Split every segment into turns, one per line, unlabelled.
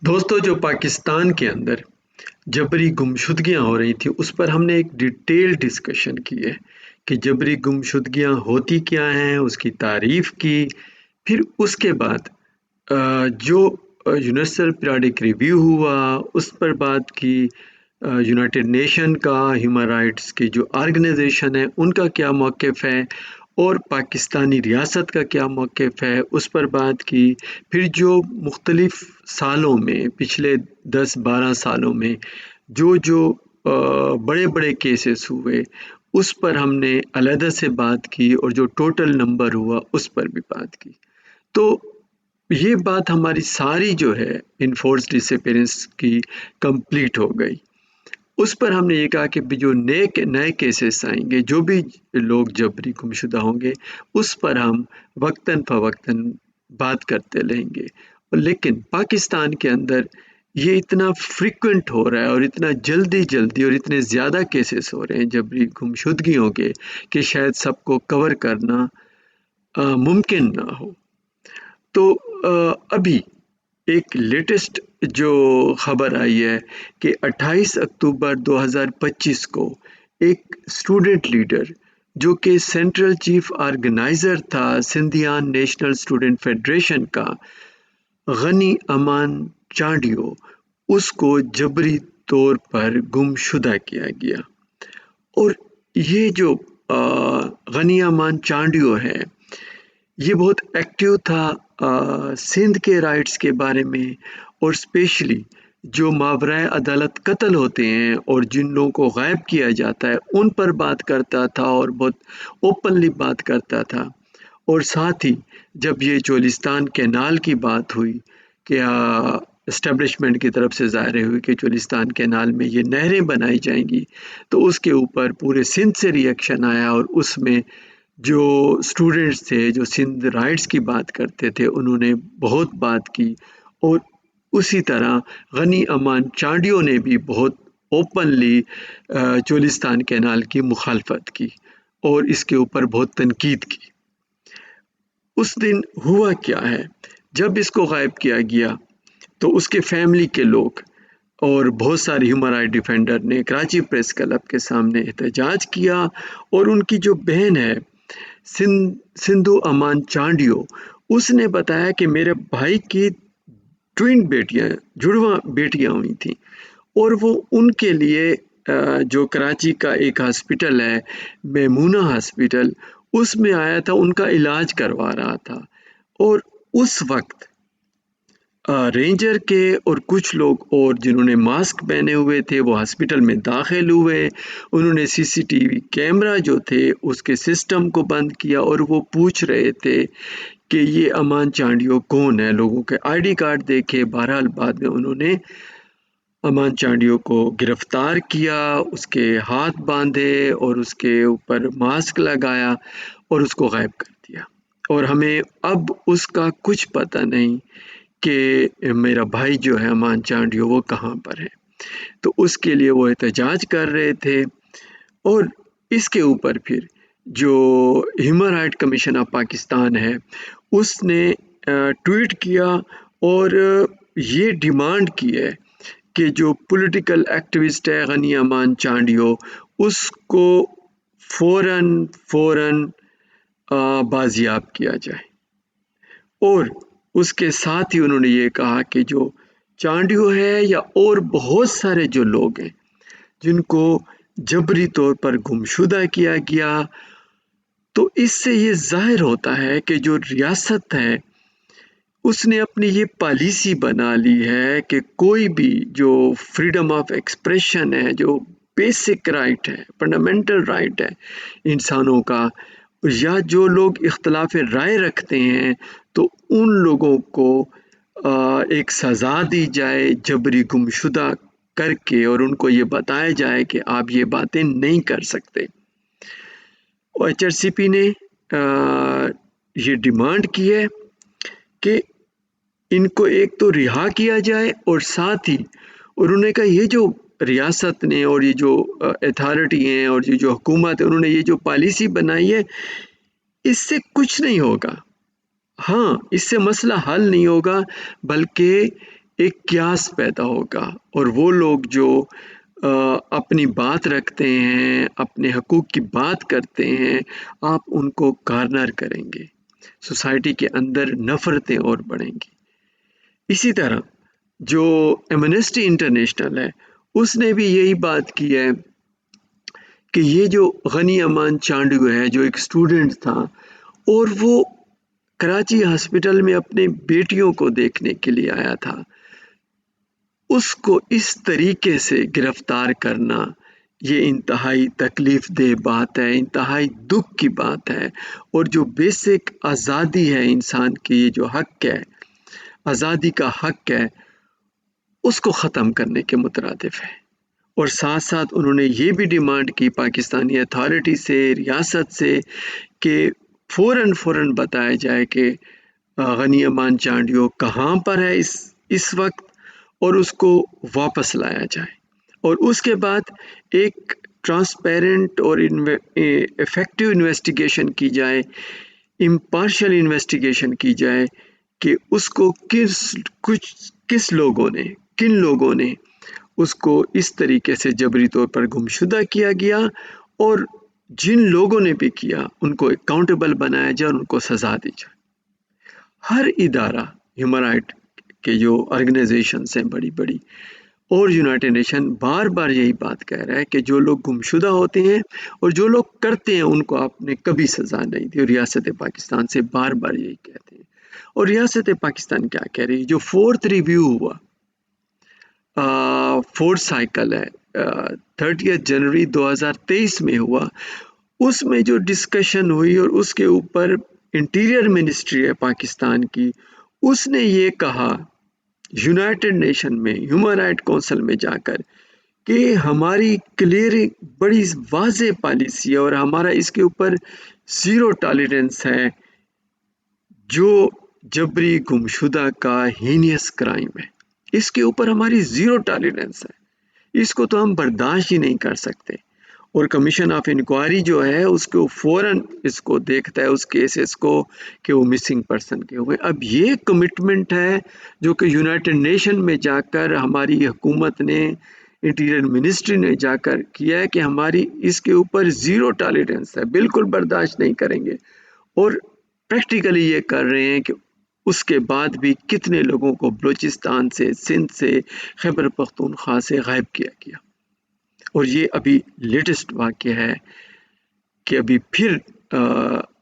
دوستو جو پاکستان کے اندر جبری گمشدگیاں ہو رہی تھیں اس پر ہم نے ایک ڈیٹیل ڈسکشن کی ہے کہ جبری گمشدگیاں ہوتی کیا ہیں، اس کی تعریف کی، پھر اس کے بعد جو یونیورسل پیریڈک ریویو ہوا اس پر بات کی، یونائٹڈ نیشن کا ہیومن رائٹس کی جو آرگنائزیشن ہے ان کا کیا موقف ہے اور پاکستانی ریاست کا کیا موقف ہے اس پر بات کی، پھر جو مختلف سالوں میں پچھلے 10-12 سالوں میں جو بڑے بڑے کیسز ہوئے اس پر ہم نے علیحدہ سے بات کی اور جو ٹوٹل نمبر ہوا اس پر بھی بات کی۔ تو یہ بات ہماری ساری جو ہے انفورس ڈس اپیئرنس کی کمپلیٹ ہو گئی۔ اس پر ہم نے یہ کہا کہ جو نئے کیسز آئیں گے، جو بھی لوگ جبری گمشدہ ہوں گے اس پر ہم وقتاً فوقتاً بات کرتے رہیں گے، لیکن پاکستان کے اندر یہ اتنا فریکوینٹ ہو رہا ہے اور اتنا جلدی اور اتنے زیادہ کیسز ہو رہے ہیں جبری گمشدگیوں کے کہ شاید سب کو کور کرنا ممکن نہ ہو۔ تو ابھی ایک لیٹسٹ جو خبر آئی ہے کہ 28 اکتوبر 2025 کو ایک اسٹوڈنٹ لیڈر جو کہ سینٹرل چیف آرگنائزر تھا سندھیان نیشنل اسٹوڈنٹ فیڈریشن کا، غنی امان چانڈیو، اس کو جبری طور پر گمشدہ کیا گیا۔ اور یہ جو غنی امان چانڈیو ہے یہ بہت ایکٹیو تھا سندھ کے رائٹس کے بارے میں، اور اسپیشلی جو ماورائے عدالت قتل ہوتے ہیں اور جن لوگوں کو غائب کیا جاتا ہے ان پر بات کرتا تھا اور بہت اوپنلی بات کرتا تھا۔ اور ساتھ ہی جب یہ چولستان کینال کی بات ہوئی کہ اسٹیبلشمنٹ کی طرف سے ظاہر ہوئی کہ چولستان کینال میں یہ نہریں بنائی جائیں گی، تو اس کے اوپر پورے سندھ سے ریئیکشن آیا، اور اس میں جو اسٹوڈنٹس تھے جو سندھ رائٹس کی بات کرتے تھے انہوں نے بہت بات کی، اور اسی طرح غنی امان چانڈیو نے بھی بہت اوپنلی چولستان کینال کی مخالفت کی اور اس کے اوپر بہت تنقید کی۔ اس دن ہوا کیا ہے، جب اس کو غائب کیا گیا تو اس کے فیملی کے لوگ اور بہت سارے ہیومن رائٹ ڈیفینڈر نے کراچی پریس کلب کے سامنے احتجاج کیا، اور ان کی جو بہن ہے سندھو امان چانڈیو، اس نے بتایا کہ میرے بھائی کی ٹوین بیٹیاں جڑواں بیٹیاں ہوئی تھیں، اور وہ ان کے لیے جو کراچی کا ایک ہاسپٹل ہے میمونہ ہاسپٹل اس میں آیا تھا، ان کا علاج کروا رہا تھا، اور اس وقت رینجر کے اور کچھ لوگ اور جنہوں نے ماسک پہنے ہوئے تھے وہ ہاسپٹل میں داخل ہوئے، انہوں نے سی سی ٹی وی کیمرہ جو تھے اس کے سسٹم کو بند کیا، اور وہ پوچھ رہے تھے کہ یہ امان چانڈیو کون ہے، لوگوں کے آئی ڈی کارڈ دیکھے۔ بہرحال بعد میں انہوں نے امان چانڈیو کو گرفتار کیا، اس کے ہاتھ باندھے اور اس کے اوپر ماسک لگایا اور اس کو غائب کر دیا، اور ہمیں اب اس کا کچھ پتہ نہیں کہ میرا بھائی جو ہے امان چانڈیو وہ کہاں پر ہے۔ تو اس کے لیے وہ احتجاج کر رہے تھے، اور اس کے اوپر پھر جو human right commission of Pakistan ہے اس نے ٹویٹ کیا اور یہ ڈیمانڈ کی ہے کہ جو پولیٹیکل ایکٹیوسٹ ہے غنی امان چانڈیو اس کو فوراً بازیاب کیا جائے، اور اس کے ساتھ ہی انہوں نے یہ کہا کہ جو چانڈیو ہے یا اور بہت سارے جو لوگ ہیں جن کو جبری طور پر گمشدہ کیا گیا، تو اس سے یہ ظاہر ہوتا ہے کہ جو ریاست ہے اس نے اپنی یہ پالیسی بنا لی ہے کہ کوئی بھی جو فریڈم آف ایکسپریشن ہے، جو بیسک رائٹ ہے، فنڈامنٹل رائٹ ہے انسانوں کا، یا جو لوگ اختلاف رائے رکھتے ہیں تو ان لوگوں کو ایک سزا دی جائے جبری گمشدہ کر کے، اور ان کو یہ بتایا جائے کہ آپ یہ باتیں نہیں کر سکتے۔ ایچ آر سی پی نے یہ ڈیمانڈ کی ہے کہ ان کو ایک تو رہا کیا جائے، اور ساتھ ہی انہوں نے کہا یہ جو ریاست نے اور یہ جو اتھارٹی ہیں اور یہ جو حکومت ہے انہوں نے یہ جو پالیسی بنائی ہے اس سے کچھ نہیں ہوگا، ہاں اس سے مسئلہ حل نہیں ہوگا، بلکہ ایک قیاس پیدا ہوگا اور وہ لوگ جو اپنی بات رکھتے ہیں، اپنے حقوق کی بات کرتے ہیں، آپ ان کو کارنر کریں گے، سوسائٹی کے اندر نفرتیں اور بڑھیں گی۔ اسی طرح جو ایمنسٹی انٹرنیشنل ہے اس نے بھی یہی بات کی ہے کہ یہ جو غنی امان چانڈو ہے جو ایک اسٹوڈنٹ تھا اور وہ کراچی ہاسپٹل میں اپنے بیٹیوں کو دیکھنے کے لیے آیا تھا، اس کو اس طریقے سے گرفتار کرنا یہ انتہائی تکلیف دہ بات ہے، انتہائی دکھ کی بات ہے، اور جو بیسک آزادی ہے انسان کی، یہ جو حق ہے، آزادی کا حق ہے، اس کو ختم کرنے کے مترادف ہے۔ اور ساتھ ساتھ انہوں نے یہ بھی ڈیمانڈ کی پاکستانی اتھارٹی سے، ریاست سے، کہ فوراً بتایا جائے کہ غنی امان چانڈیو کہاں پر ہے اس وقت، اور اس کو واپس لایا جائے، اور اس کے بعد ایک ٹرانسپیرنٹ اور افیکٹو انویسٹیگیشن کی جائے، امپارشل انویسٹیگیشن کی جائے کہ اس کو کن لوگوں نے اس کو اس طریقے سے جبری طور پر گمشدہ کیا گیا، اور جن لوگوں نے بھی کیا ان کو اکاؤنٹیبل بنایا جائے اور ان کو سزا دی جائے۔ ہر ادارہ ہیومن رائٹ کے جو آرگنائزیشنز ہیں بڑی اور یونائٹڈ نیشن بار بار یہی بات کہہ رہا ہے کہ جو لوگ گمشدہ ہوتے ہیں اور جو لوگ کرتے ہیں ان کو آپ نے کبھی سزا نہیں دی، اور ریاست پاکستان سے بار بار یہی کہتے ہیں۔ اور ریاست پاکستان کیا کہہ رہی ہے؟ جو 4th ریویو ہوا، 4th سائیکل ہے، 30 جنوری 2023 میں ہوا، اس میں جو ڈسکشن ہوئی اور اس کے اوپر انٹیریئر منسٹری ہے پاکستان کی، اس نے یہ کہا یونائٹڈ نیشن میں ہیومن رائٹ کونسل میں جا کر کہ ہماری کلیئر بڑی واضح پالیسی ہے اور ہمارا اس کے اوپر 0 ٹالرنس ہے، جو جبری گمشدہ کا ہینیس کرائم ہے، اس کے اوپر ہماری 0 ٹالرنس ہے، اس کو تو ہم برداشت ہی نہیں کر سکتے۔ اور کمیشن آف انکوائری جو ہے اس کو فوراً اس کو دیکھتا ہے، اس کیسز کو، کہ وہ مسنگ پرسن کے ہوئے۔ اب یہ کمٹمنٹ ہے جو کہ یونائٹڈ نیشن میں جا کر ہماری حکومت نے، انٹیریئر منسٹری نے جا کر کیا ہے کہ ہماری اس کے اوپر 0 ٹالرنس ہے، بالکل برداشت نہیں کریں گے، اور پریکٹیکلی یہ کر رہے ہیں کہ اس کے بعد بھی کتنے لوگوں کو بلوچستان سے، سندھ سے، خیبر پختونخوا سے غائب کیا گیا۔ اور یہ ابھی لیٹسٹ واقعہ ہے کہ ابھی پھر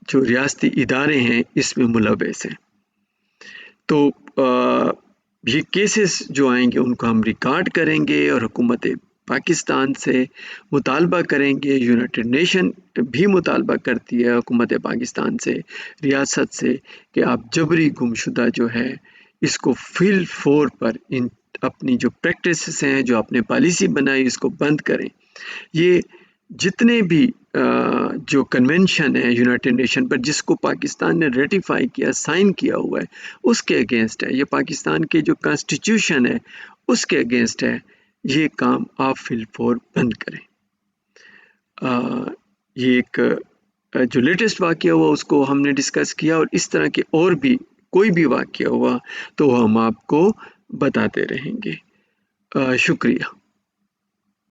جو ریاستی ادارے ہیں اس میں ملوث ہیں۔ تو یہ کیسز جو آئیں گے ان کو ہم ریکارڈ کریں گے اور حکومت پاکستان سے مطالبہ کریں گے، یونائٹڈ نیشن بھی مطالبہ کرتی ہے حکومت پاکستان سے، ریاست سے، کہ آپ جبری گمشدہ جو ہے اس کو فل فور پر اپنی جو پریکٹسز ہیں، جو آپ نے پالیسی بنائی، اس کو بند کریں۔ یہ جتنے بھی جو کنونشن ہے یونائٹڈ نیشن پر جس کو پاکستان نے ریٹیفائی کیا، سائن کیا ہوا ہے، اس کے اگینسٹ ہے، یہ پاکستان کے جو کانسٹیٹیوشن ہے اس کے اگینسٹ ہے، یہ کام آپ فی الفور بند کریں۔ یہ ایک جو لیٹسٹ واقعہ ہوا اس کو ہم نے ڈسکس کیا، اور اس طرح کے اور بھی کوئی بھی واقعہ ہوا تو ہم آپ کو بتاتے رہیں گے۔ شکریہ۔